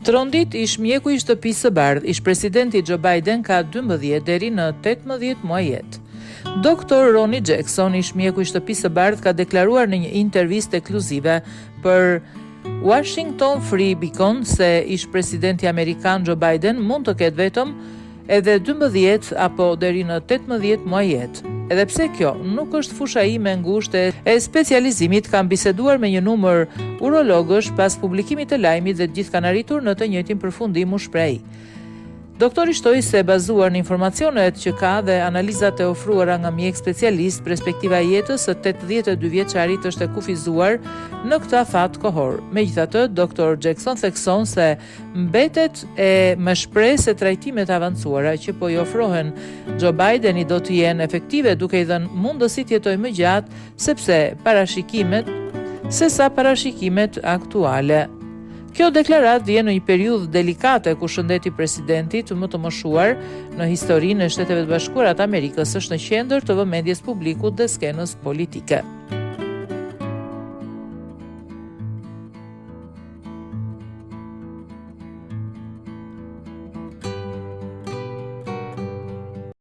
Trondit ish mjeku i shtëpisë së bardhë, ish presidenti Joe Biden ka 12 deri në 18 muaj jetë. Dr. Ronnie Jackson, ish mjeku i shtëpisë së bardhë, ka deklaruar në një intervistë ekskluzive për Washington Free Beacon se ish presidenti amerikan Joe Biden mund të ketë vetëm edhe 12 apo deri në 18 muaj jetë. Edhe pse kjo nuk është fusha ime ngushtë e specializimit, kam biseduar me një numër urologësh pas publikimit të lajmit dhe gjithë kanë arritur në të njëjtin përfundim, u shpreh. Doktori shtoi se bazuar në informacionet që ka dhe analizat e ofruara nga mjek specialist, perspektiva e jetës së 82 vjeçarit është e kufizuar në këtë afat kohor. Megjithatë, Dr. Jackson thekson se mbetet e më shpreh se trajtimet avancuara që po i ofrohen Joe Bideni do të jenë efektive, duke i dhënë mundësi të jetojë më gjatë sesa parashikimet aktuale. Kjo deklarat vjen në një periudhë delikate ku shëndeti i presidentit më të moshuar në historinë e Shteteve të Bashkuara të Amerikës është në qendër të vëmendjes publiku dhe skenës politike.